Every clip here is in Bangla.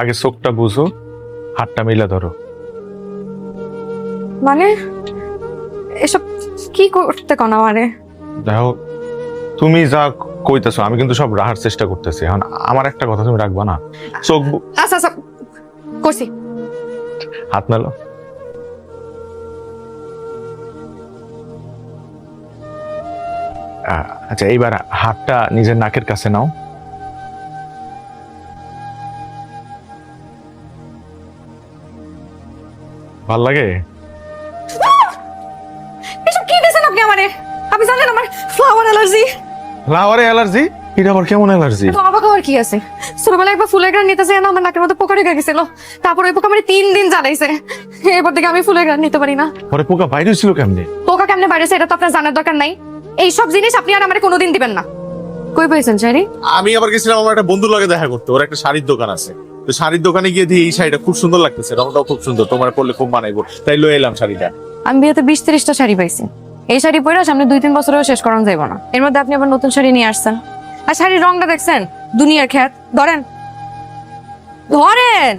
আগে চোখটা বুঝো, হাতটা মিলা ধরো। মানে এসব কি করতে কোন আমারে? দেখো, তুমি যা কইতেছো আমি কিন্তু সব রাখার চেষ্টা করতেছি। এখন আমার একটা কথা তুমি রাখবা না? চোখ আচ্ছা আচ্ছা করছি। হাত মেলো। আচ্ছা, এইবার হাতটা নিজের নাকের কাছে নাও। ভাল লাগে? এসব কি দিয়েছেন আপনি আমারে? আপনি জানেন আমার ফ্লাওয়ার অ্যালার্জি। ফ্লাওয়ারে অ্যালার্জি? এটা আবার কেমন অ্যালার্জি? তো অবাক হওয়ার কি আছে? ছোটবেলায় একবার ফুলের গ্রান নিতে চাই না, আমার নাকের মধ্যে পোকা ঢুকে গেছিল। তারপর ওই পোকা আমার 3 দিন জ্বালাইছে। এরপর থেকে আমি ফুলের গ্রান নিতে পারি না। পরে পোকা বাইরে ছিল কেমনে? পোকা কেমনে বাইরেছে এটা তো আপনার জানার দরকার নাই। এইসব জিনিস আপনি আর আমারে কোনোদিন দিবেন না। কই পেয়েছেন শাড়ি? আমি আবার গেছিলাম আমার একটা বন্ধুর লগে দেখা করতে। ওর একটা শাড়ির দোকান আছে। তো শাড়ির দোকানে গিয়ে দেখি এই শাড়িটা খুব সুন্দর লাগতেছে, রংটাও খুব সুন্দর, তোমার পরলে খুব মানাইবো, তাই লয়ে এলাম শাড়িটা। আমি বিয়েতে 20-30টা শাড়ি পাইছি। এই শাড়ি পরে সামনে 2-3 বছরেও শেষ করানো যাইব না। এর মধ্যে আপনি আবার নতুন শাড়ি নিয়ে আসছেন। আর শাড়ির রংটা দেখছেন? দুনিয়ার খ্যাত। ধরেন ধরেন।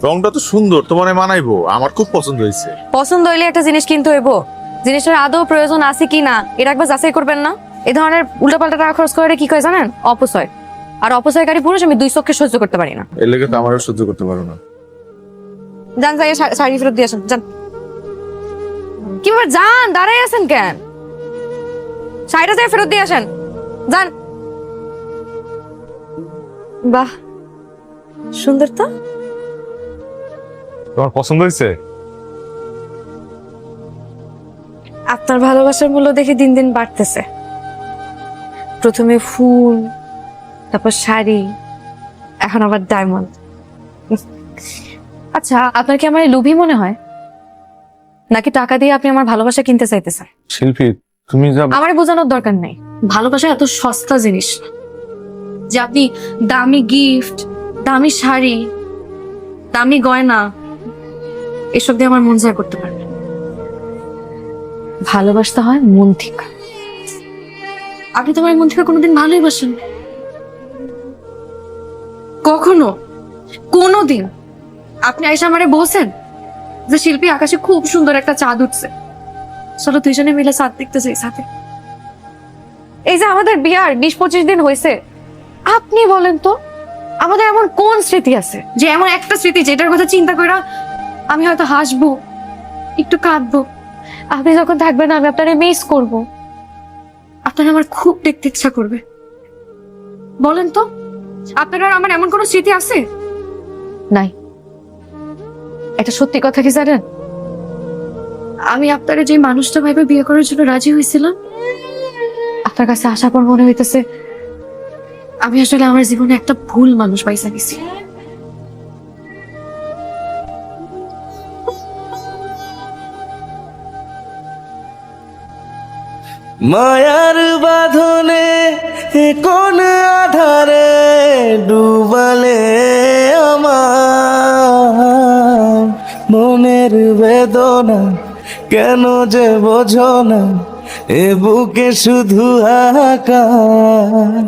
রংটা তো সুন্দর, তোমার মানাইবো, আমার খুব পছন্দ হয়েছে। পছন্দ হইলে একটা জিনিস কিনতে হইব, জিনিসটার আদৌ প্রয়োজন আছে কি না এটা একবার যাচাই করবেন না? এই ধরনের উল্টাপাল্টা টাকা খরচ করে কি কয় জানেন? অপচয়। আর অপচয়কারী পুরুষ আমি 2 চোখে সহ্য করতে পারি না। এর লেগে তো আমারও সহ্য করতে পারো না। যান যাই শাড়ি ফেরত দিয়ে আসেন, যান। কি ব্যাপার, যান, দাঁড়াই আছেন কেন? শাড়িটা যাই ফেরত দিয়ে আসেন, যান। বাহ, সুন্দর তো। তোমার পছন্দ হয়েছে? আপনার ভালোবাসার মূল্য দেখে দিন দিন বাড়তেছে। প্রথমে ফুল, তারপর শাড়ি, এখন আবার ডায়মন্ড। আচ্ছা, আপনার কি আমার লোভী মনে হয়, নাকি টাকা দিয়ে আপনি আমার ভালোবাসা কিনতে চাইতেছেন? শিল্পী, তুমি যা আমার বোঝানোর দরকার নেই। ভালোবাসা এত সস্তা জিনিস না যে আপনি দামি গিফট, দামি শাড়ি, দামি গয়না এসব দিয়ে আমার মন জয় করতে পারবেন। ভালোবাসতে হয় মন থেকে। আপনি তো আমার মন থেকে কোনোদিন ভালোই বাসেন? কখনো কোনোদিন আপনি আইসা আমারে বলছেন যে শিল্পী, আকাশে খুব সুন্দর একটা চাঁদ উঠছে, চলো দুইজনে মিলে চাঁদ দেখতে চাই সাথে? এই যে আমাদের বিয়ার 20-25 দিন হয়েছে, আপনি বলেন তো আমাদের এমন কোন স্মৃতি আছে যে এমন একটা স্মৃতি যেটার কথা চিন্তা করে আমি হয়তো হাসবো, একটু কাঁদবো, আপনি যখন থাকবেন আমি আপনারে মিস করব, আপনার আমার খুব দেখতে ইচ্ছা করবে? বলেন তো আপনার আর আমার এমন কোন স্মৃতি আছে? নাই। একটা সত্যি কথা কি জানেন? আমি আপনারে যে মানুষটা ভাইবে বিয়ে করার জন্য রাজি হয়েছিলাম, আপনার কাছে আসার পর মনে হইতেছে আমি আসলে আমার জীবনে একটা ভুল মানুষ পাইসা গেছি। মায়ার বাঁধনে কোন আধারে ডুবালে আমার মনের বেদনা, কেন যে বোঝো না এ বুকে শুধু হাহাকার।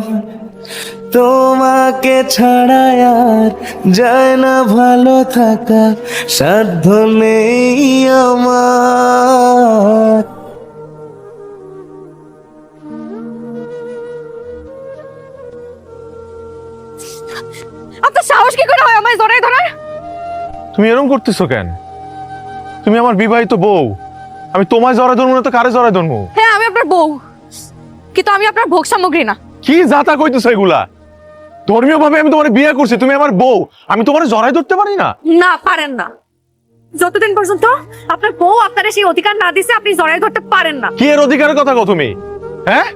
তোমাকে ছাড়া আর যায় না ভালো থাকা, সাধ্য নেই আমার। আপনার সাহস কি করে হয় আমায় জড়াই ধরার? তুমি এরকম করতেছো কেন? তুমি আমার বিবাহিত বউ, আমি তোমায় জড়াই ধরবো না তো কারে জড়াই ধরবো? হ্যাঁ, আমি আপনার বউ, কিন্তু আমি আপনার ভোগ সামগ্রী না। কি যাতা কইতেছো এগুলা? ধর্মীয় ভাবে আমি তোমার বিয়ে করছি, তুমি আমার বউ, আমি তোমার জড়াই ধরতে পারি না? না, পারেন না। যতদিন পর্যন্ত আপনার বউ আপনার সেই অধিকার না দিছে আপনি জড়াই ধরতে পারেন না। কি এর অধিকারের কথা কও তুমি? হ্যাঁ,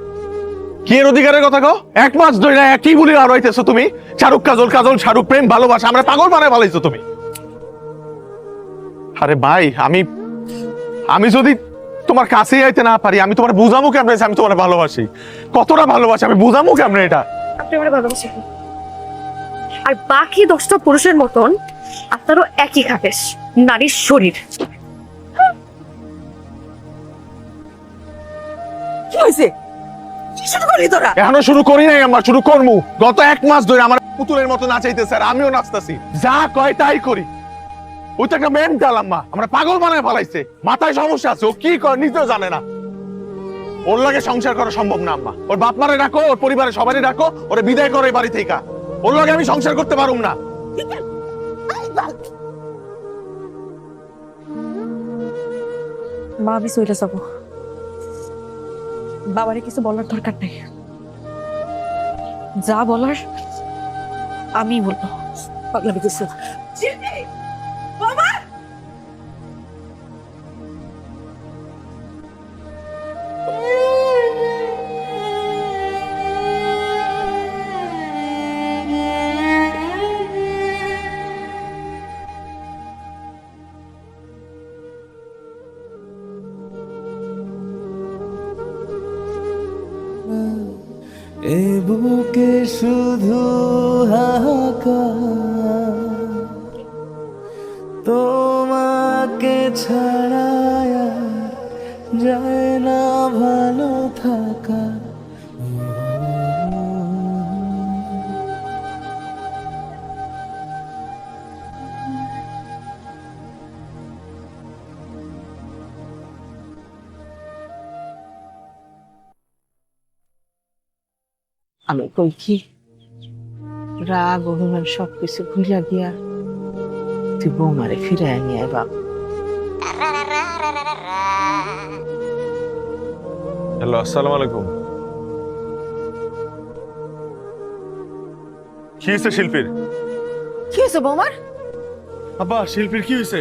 কি এর অধিকারের কথা কও? 1 মাস ধরে একই বলি আর হইতেছো তুমি। শাহরুখ কাজল, কাজল শাহরুখ, প্রেম ভালোবাসা, আমরা পাগল বানায় ফেলাইছো তুমি। আরে ভাই, আমি যদি তোমার কাছেই আইতে না পারি, আমি তোমার বুঝামু কেমনে যে আমি তোমার ভালোবাসি, কতটা ভালোবাসি আমি বুঝামু কেমনে এটা? আপনি আমার ভালোবাসেন, আর বাকি 10টা পুরুষের মতন আপনারও একই খাবেশ, নারীর শরীর। কি হয়েছে? কি শুরু করলি তোরা? এখনো শুরু করি নাই আম্মা, শুরু করমু। গত 1 মাস ধরে আমার পুতুলের মতো নাচাইতেছে আর আমিও নাচতাছি, যা কয় তাই করি। ওই তো একটা মেন্টাল আম্মা, আমরা পাগল বানায় ফেলাইছে। মাথায় সমস্যা আছে, ও কি করে নিজেও জানে না। ওর লাগে সংসার করা সম্ভব না আম্মা। ওর বাপ মারে ডাকো, ওর পরিবারের সবারই ডাকো, ওরে বিদায় করো এই বাড়ি থেকে। ওর লাগে আমি সংসার করতে পারুম না। মা আমি চলে যাবো, বাবারে কিছু বলার দরকার নেই, যা বলার আমি বলবো। পাগলামি করছো? বাবা এ বুকে শুধু হাহাকার, তোমাকে ছাড়া আর যায় না ভালো থাকা। আমি কই কি রাগ অভিমান সবকিছু ভুলিয়া গিয়া তুই বৌমারে ফিরে নিয়ে আয় বাপ। হ্যালো, আসসালামু আলাইকুম। কি হয়েছে শিল্পীর? কি হয়েছে বৌমার? আব্বা, শিল্পীর কি হয়েছে?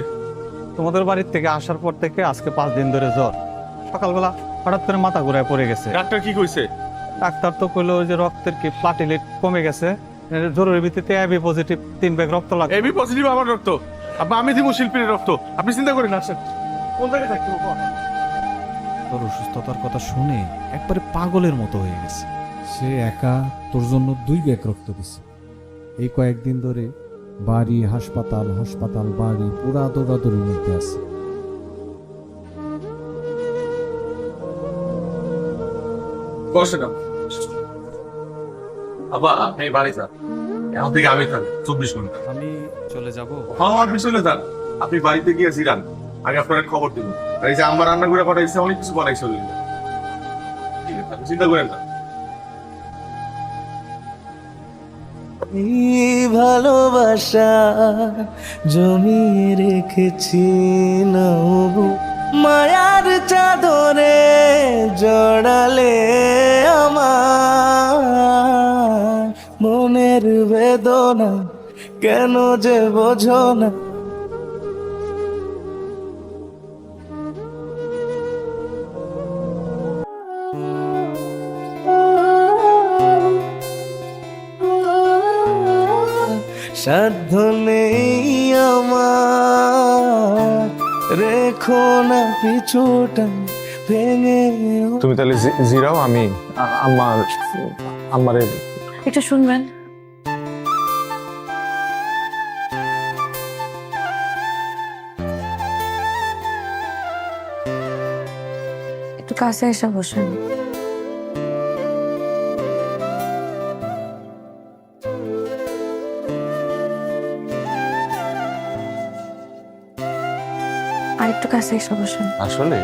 তোমাদের বাড়ির থেকে আসার পর থেকে আজকে 5 দিন ধরে জ্বর। সকালবেলা হঠাৎ করে মাথা ঘুরায় পড়ে গেছে। ডাক্তার কি কইছে? ডাক্তার তো কইলো যে রক্তের কি প্লাটিলেট কমে গেছে, জরুরি ভিত্তিতে এবি পজিটিভ 3 ব্যাগ রক্ত লাগবে। এবি পজিটিভ আমার রক্ত? আব্বা, আমি দিব শিল্পীর রক্ত, আপনি চিন্তা করেন। আসেন, কোন জায়গায় থাকতে হবে? তোর অসুস্থতার কথা শুনে একবারে পাগলের মতো হয়ে গেছে। সে একা তোর জন্য 2 ব্যাগ রক্ত দিছে। এই কয়েকদিন ধরে বাড়ি হাসপাতাল হাসপাতাল বাড়ি পুরা দৌড়াদৌড়ির মধ্যে আছে। বসে না আব্বা, আপনি বাড়ি যান, এখন থেকে আমি থাকি 24 ঘন্টা। আমি চলে যাব। হ্যাঁ, আপনি চলে যান, আপনি বাড়িতে গিয়ে জিরান, আমি আপনার খবর দিব। আর এই যে আমার রান্না করে পাঠাইছে, অনেক কিছু বানাইছে অলরেডি। ঠিক আছে, আপনি চিন্তা করেন না। এই ভালোবাসা জমিয়ে রেখেছি নবু, মায়ার চাদরে জড়ালে আমার মনের বেদনা, কেন যে বোঝো না। সাধ্য নেই আমার, রেখো না পিছুটা ভেঙে। তুমি তাহলে জিরাও, আমি আমারে একটু শুনবেন। একটু কাছে এসে বসেন। আর একটু কাছে এসে বসেন। আসলে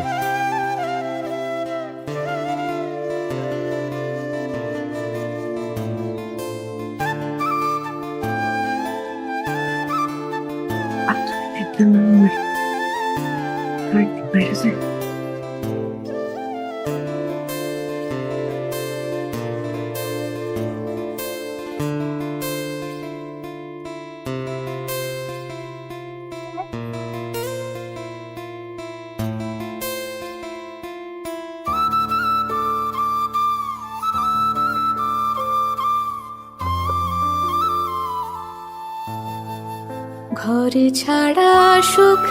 ঘর ছাড়া সুখ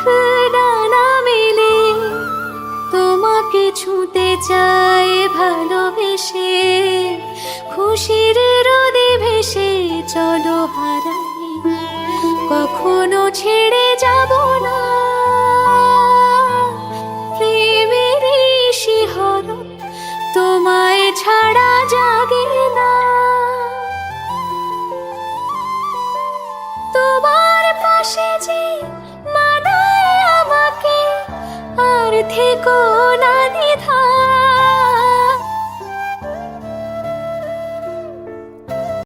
না মেলে, তোমাকে ছুঁতে চাই ভালোবেসে, খুশির রোদে ভেসে চলো হারাই, কখনো ছেড়ে যাব না। প্রেমের শিহরণ তোমায় ছাড়া থেকো না দ্বিধা